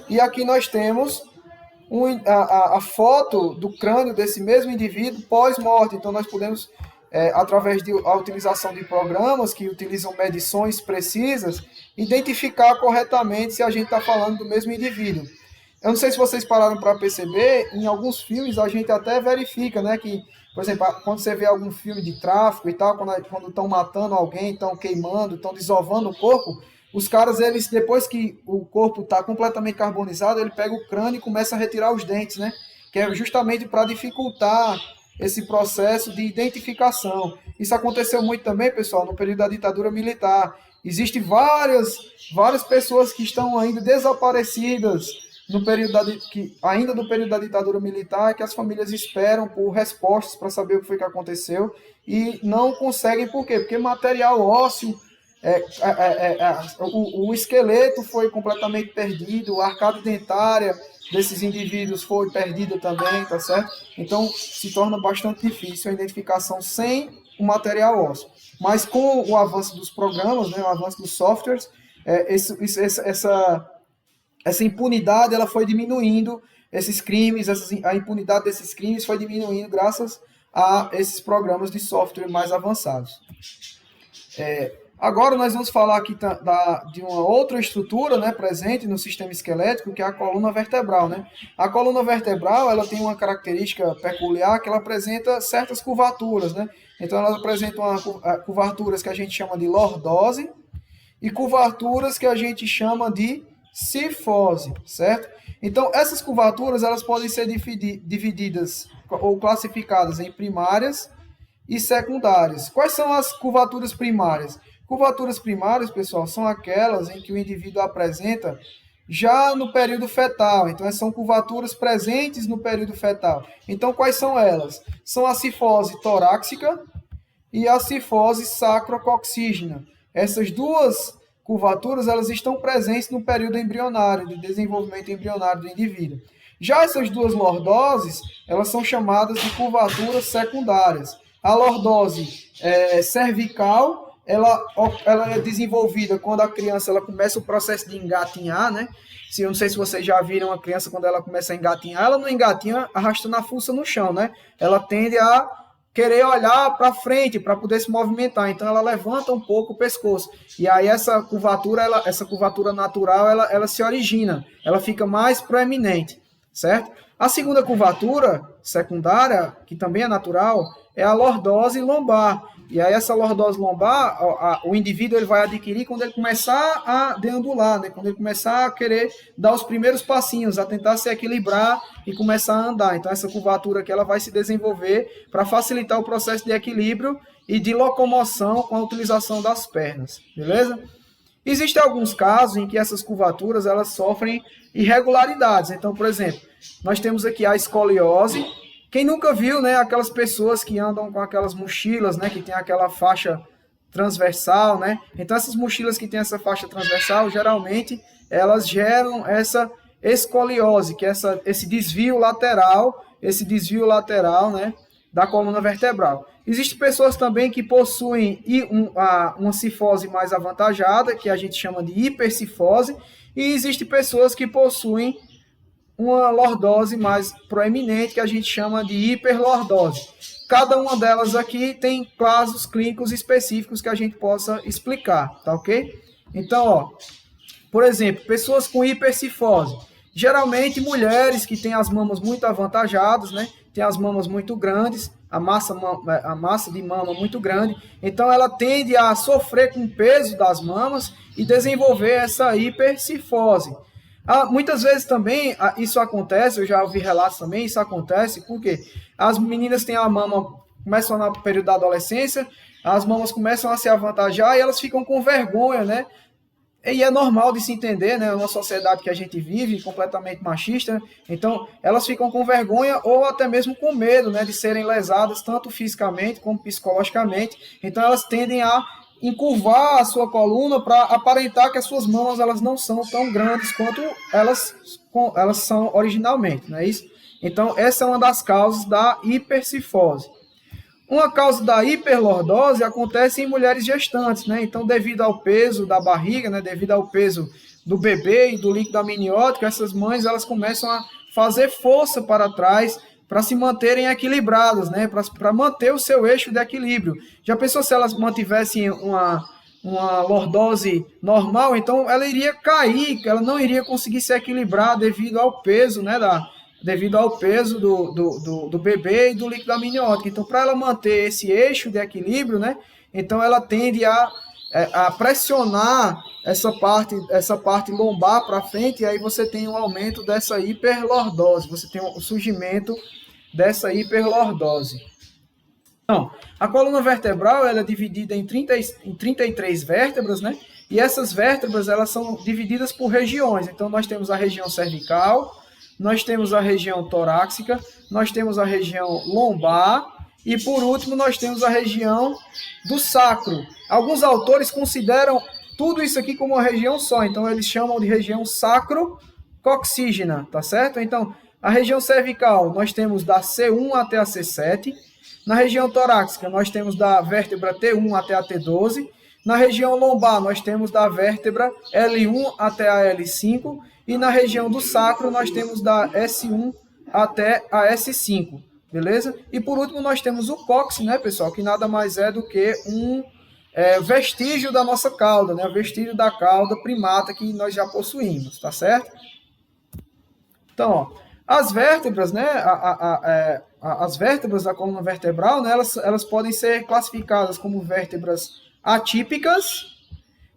E aqui nós temos a foto do crânio desse mesmo indivíduo pós-morte. Então, nós podemos, através da utilização de programas que utilizam medições precisas, identificar corretamente se a gente está falando do mesmo indivíduo. Eu não sei se vocês pararam para perceber, em alguns filmes a gente até verifica, né, que, por exemplo, quando você vê algum filme de tráfico e tal, quando estão matando alguém, estão queimando, estão desovando o corpo, os caras, eles, depois que o corpo está completamente carbonizado, ele pega o crânio e começa a retirar os dentes, né? Que é justamente para dificultar esse processo de identificação. Isso aconteceu muito também, pessoal, no período da ditadura militar. Existem várias pessoas que estão ainda desaparecidas no período ainda do período da ditadura militar, que as famílias esperam por respostas para saber o que foi que aconteceu e não conseguem. Por quê? Porque material ósseo, o esqueleto foi completamente perdido, a arcada dentária desses indivíduos foi perdida também, tá certo? Então, se torna bastante difícil a identificação sem o material ósseo. Mas com o avanço dos programas, né, o avanço dos softwares, essa impunidade ela foi diminuindo, esses crimes, a impunidade desses crimes foi diminuindo graças a esses programas de software mais avançados. Agora nós vamos falar aqui de uma outra estrutura, né, presente no sistema esquelético, que é a coluna vertebral, né? A coluna vertebral ela tem uma característica peculiar que ela apresenta certas curvaturas, né? Então ela apresenta curvaturas que a gente chama de lordose e curvaturas que a gente chama de cifose, certo? Então essas curvaturas elas podem ser divididas ou classificadas em primárias e secundárias. Quais são as curvaturas primárias? Curvaturas primárias, pessoal, são aquelas em que o indivíduo apresenta já no período fetal. Então, são curvaturas presentes no período fetal. Então, quais são elas? São a cifose torácica e a cifose sacrococcígea. Essas duas curvaturas elas estão presentes no período embrionário, de desenvolvimento embrionário do indivíduo. Já essas duas lordoses, elas são chamadas de curvaturas secundárias. A lordose cervical, ela é desenvolvida quando a criança ela começa o processo de engatinhar, né? Eu não sei se vocês já viram a criança quando ela começa a engatinhar, ela não engatinha arrastando a fuça no chão, né? Ela tende a querer olhar para frente para poder se movimentar, então ela levanta um pouco o pescoço. E aí essa curvatura natural, ela se origina, ela fica mais proeminente, certo? A segunda curvatura secundária, que também é natural, é a lordose lombar. E aí essa lordose lombar, o indivíduo ele vai adquirir quando ele começar a deambular, né? Quando ele começar a querer dar os primeiros passinhos, a tentar se equilibrar e começar a andar. Então essa curvatura aqui ela vai se desenvolver para facilitar o processo de equilíbrio e de locomoção com a utilização das pernas, beleza? Existem alguns casos em que essas curvaturas elas sofrem irregularidades. Então, por exemplo, nós temos aqui a escoliose. Quem nunca viu, né, aquelas pessoas que andam com aquelas mochilas, né, que tem aquela faixa transversal, né? Então essas mochilas que tem essa faixa transversal, geralmente elas geram essa escoliose, que é esse desvio lateral, né, da coluna vertebral. Existem pessoas também que possuem uma cifose mais avantajada, que a gente chama de hipercifose, e existem pessoas que possuem uma lordose mais proeminente, que a gente chama de hiperlordose. Cada uma delas aqui tem casos clínicos específicos que a gente possa explicar, tá ok? Então, ó, por exemplo, pessoas com hipercifose, geralmente mulheres que têm as mamas muito avantajadas, né? Tem as mamas muito grandes, a massa de mama muito grande, então ela tende a sofrer com o peso das mamas e desenvolver essa hipercifose. Muitas vezes também isso acontece, eu já ouvi relatos também, isso acontece porque as meninas têm a mama, começam no período da adolescência, as mamas começam a se avantajar e elas ficam com vergonha, né? E é normal de se entender, né? Uma sociedade que a gente vive completamente machista, então elas ficam com vergonha ou até mesmo com medo, né? De serem lesadas tanto fisicamente como psicologicamente, então elas tendem a encurvar a sua coluna para aparentar que as suas mamas elas não são tão grandes quanto elas são originalmente, não é isso? Então, essa é uma das causas da hipercifose. Uma causa da hiperlordose acontece em mulheres gestantes, né? Então, devido ao peso da barriga, né? Devido ao peso do bebê e do líquido amniótico, essas mães elas começam a fazer força para trás para se manterem equilibradas, né? Para manter o seu eixo de equilíbrio. Já pensou se elas mantivessem uma lordose normal? Então ela iria cair, ela não iria conseguir se equilibrar devido ao peso, né? Devido ao peso do bebê e do líquido amniótico. Então, para ela manter esse eixo de equilíbrio, né? Então ela tende a pressionar essa parte lombar para frente, e aí você tem um aumento dessa hiperlordose, você tem o surgimento dessa hiperlordose. Então, a coluna vertebral ela é dividida em 33 vértebras, né? E essas vértebras elas são divididas por regiões. Então, nós temos a região cervical, nós temos a região torácica, nós temos a região lombar, e por último nós temos a região do sacro. Alguns autores consideram tudo isso aqui como uma região só, então eles chamam de região sacrococcígena, tá certo? Então, a região cervical nós temos da C1 até a C7, na região torácica nós temos da vértebra T1 até a T12, na região lombar nós temos da vértebra L1 até a L5, e na região do sacro nós temos da S1 até a S5, beleza? E por último nós temos o cóccix, né, pessoal, que nada mais é do que um vestígio da nossa cauda, né, o vestígio da cauda primata que nós já possuímos, tá certo? Então, ó, as vértebras, né, as vértebras da coluna vertebral, né, elas podem ser classificadas como vértebras atípicas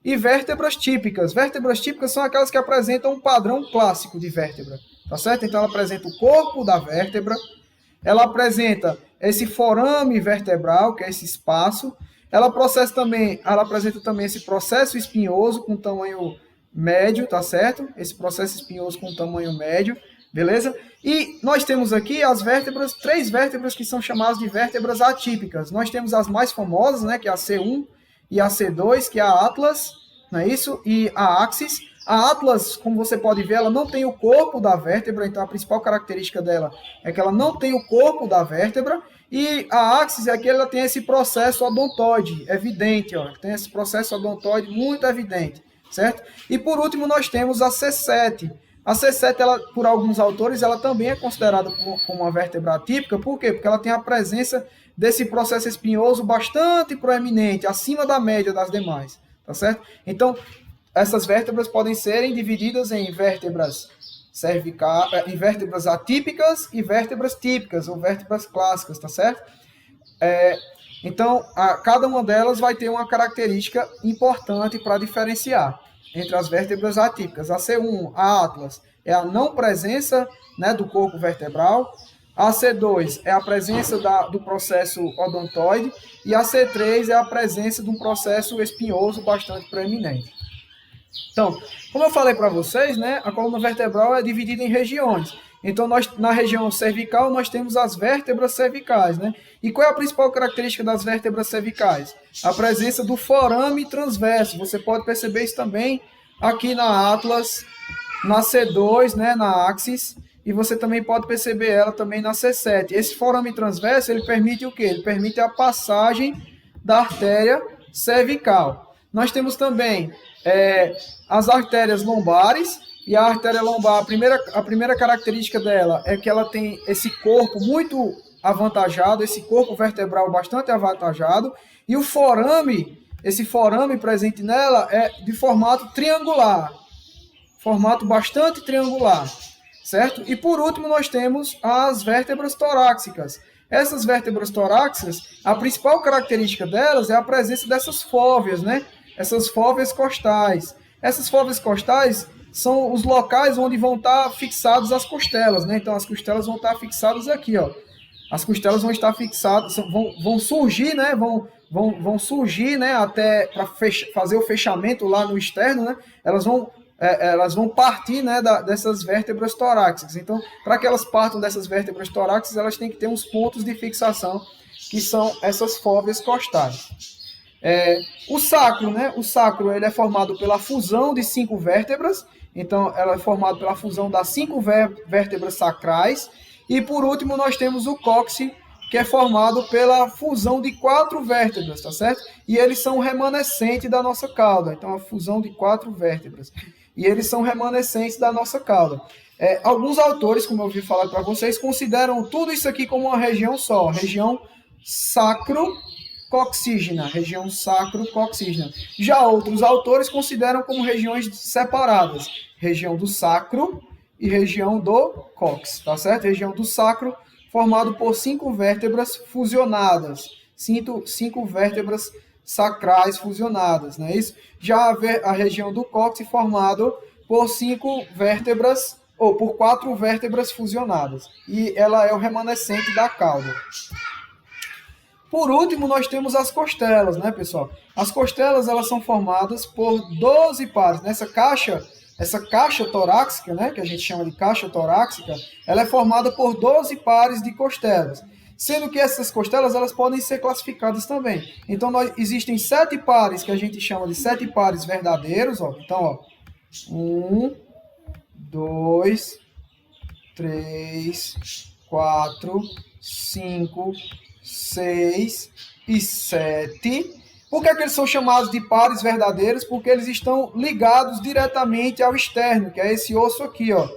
e vértebras típicas. Vértebras típicas são aquelas que apresentam um padrão clássico de vértebra, tá certo? Então, ela apresenta o corpo da vértebra, ela apresenta esse forame vertebral, que é esse espaço, ela apresenta também esse processo espinhoso com tamanho médio, tá certo? Esse processo espinhoso com tamanho médio, beleza? E nós temos aqui as vértebras, 3 vértebras que são chamadas de vértebras atípicas. Nós temos as mais famosas, né, que é a C1 e a C2, que é a Atlas, não é isso? E a Axis. A Atlas, como você pode ver, ela não tem o corpo da vértebra, então a principal característica dela é que ela não tem o corpo da vértebra, e a Axis é que ela tem esse processo odontoide, evidente, ó, tem esse processo odontoide muito evidente, certo? E por último nós temos a C7. A C7, ela, por alguns autores, ela também é considerada como uma vértebra atípica, por quê? Porque ela tem a presença desse processo espinhoso bastante proeminente, acima da média das demais, tá certo? Então, essas vértebras podem serem divididas em vértebras em vértebras atípicas e vértebras típicas, ou vértebras clássicas, tá certo? Então, cada uma delas vai ter uma característica importante para diferenciar entre as vértebras atípicas. A C1, a Atlas, é a não presença, né, do corpo vertebral. A C2 é a presença do processo odontoide. E a C3 é a presença de um processo espinhoso bastante proeminente. Então, como eu falei para vocês, né, a coluna vertebral é dividida em regiões. Então, na região cervical, nós temos as vértebras cervicais, né? E qual é a principal característica das vértebras cervicais? A presença do forame transverso. Você pode perceber isso também aqui na Atlas, na C2, né, na Axis, e você também pode perceber ela também na C7. Esse forame transverso, ele permite o quê? Ele permite a passagem da artéria cervical. Nós temos também as artérias lombares, e a artéria lombar, a primeira característica dela é que ela tem esse corpo muito avantajado, esse corpo vertebral bastante avantajado, e o forame, esse forame presente nela é de formato triangular, formato bastante triangular, certo? E por último nós temos as vértebras torácicas. Essas vértebras torácicas, a principal característica delas é a presença dessas fóveas, né? Essas fóveas costais. Essas fóveas costais são os locais onde vão estar fixadas as costelas, né? Então as costelas vão estar fixadas aqui, ó. As costelas vão estar fixadas, vão surgir, né? Vão surgir, né? Até para fazer o fechamento lá no externo, né? Elas vão partir, né, dessas vértebras torácicas. Então, para que elas partam dessas vértebras torácicas, elas têm que ter uns pontos de fixação, que são essas fóveas costais. O sacro, né? O sacro, ele é formado pela fusão de 5 vértebras. Então, ela é formada pela fusão das 5 vértebras sacrais. E, por último, nós temos o cóccix, que é formado pela fusão de 4 vértebras, tá certo? E eles são remanescentes da nossa cauda. Então, a fusão de 4 vértebras. e eles são remanescentes da nossa cauda. Alguns autores, como eu vi falar para vocês, consideram tudo isso aqui como uma região só, região sacrococcígena, região sacrococcígena. Já outros autores consideram como regiões separadas, região do sacro e região do cóccix, tá certo? Região do sacro formado por 5 vértebras fusionadas, 5 vértebras sacrais fusionadas, não é isso? Já a região do cóccix formado por 5 vértebras, ou por 4 vértebras fusionadas, e ela é o remanescente da cauda. Por último, nós temos as costelas, né, pessoal? As costelas, elas são formadas por 12 pares. Essa caixa torácica, né, que a gente chama de caixa torácica, ela é formada por 12 pares de costelas. Sendo que essas costelas, elas podem ser classificadas também. Então, existem 7 pares que a gente chama de 7 pares verdadeiros, ó. Então, ó, 1, 2, 3, 4, 5, 6 e 7. Por que eles são chamados de pares verdadeiros? Porque eles estão ligados diretamente ao externo, que é esse osso aqui, ó,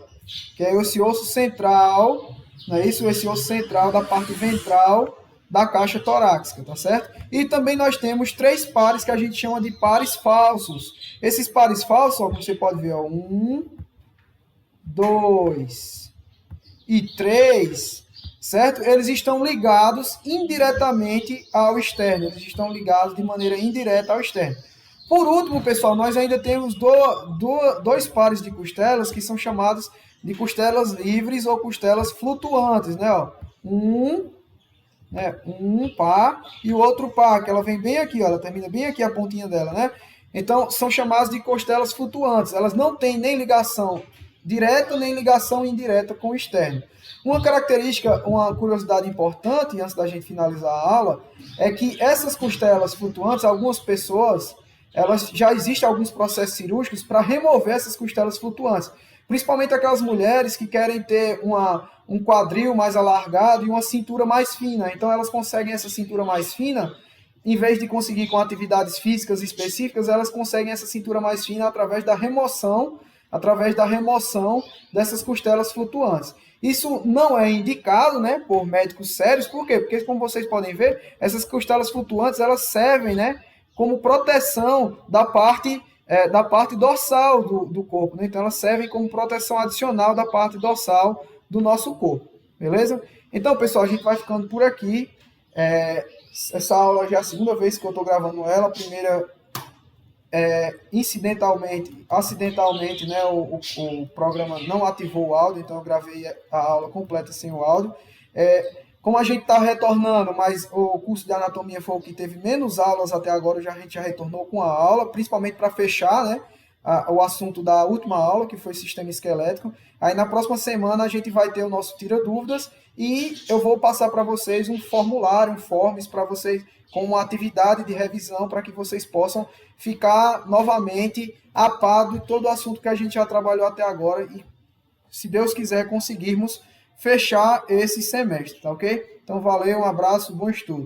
que é esse osso central, não é isso? Esse osso central da parte ventral da caixa torácica, tá certo? E também nós temos 3 pares que a gente chama de pares falsos. Esses pares falsos, ó, você pode ver, ó, 1, 2 e 3, certo? Eles estão ligados indiretamente ao externo, eles estão ligados de maneira indireta ao externo. Por último, pessoal, nós ainda temos 2 pares de costelas que são chamados de costelas livres ou costelas flutuantes, né? Ó, um par e o outro par, que ela vem bem aqui, ó, ela termina bem aqui a pontinha dela, né? Então, são chamadas de costelas flutuantes. Elas não têm nem ligação direta nem ligação indireta com o externo. Uma característica, uma curiosidade importante, antes da gente finalizar a aula, é que essas costelas flutuantes, algumas pessoas, já existem alguns processos cirúrgicos para remover essas costelas flutuantes. Principalmente aquelas mulheres que querem ter um quadril mais alargado e uma cintura mais fina. Então, elas conseguem essa cintura mais fina, em vez de conseguir com atividades físicas específicas, elas conseguem essa cintura mais fina através da remoção dessas costelas flutuantes. Isso não é indicado, né, por médicos sérios. Por quê? Porque, como vocês podem ver, essas costelas flutuantes, elas servem, né, como proteção da parte dorsal do corpo, né? Então, elas servem como proteção adicional da parte dorsal do nosso corpo, beleza? Então, pessoal, a gente vai ficando por aqui. Essa aula já é a segunda vez que eu estou gravando ela. A primeira, acidentalmente, né, o programa não ativou o áudio, então eu gravei a aula completa sem o áudio. Como a gente está retornando, mas o curso de anatomia foi o que teve menos aulas até agora, a gente já retornou com a aula, principalmente para fechar, né, o assunto da última aula, que foi sistema esquelético. Aí na próxima semana a gente vai ter o nosso Tira Dúvidas e eu vou passar para vocês um formulário, um forms para vocês, com uma atividade de revisão para que vocês possam ficar novamente a par de todo o assunto que a gente já trabalhou até agora e, se Deus quiser, conseguirmos fechar esse semestre, tá ok? Então, valeu, um abraço, bom estudo.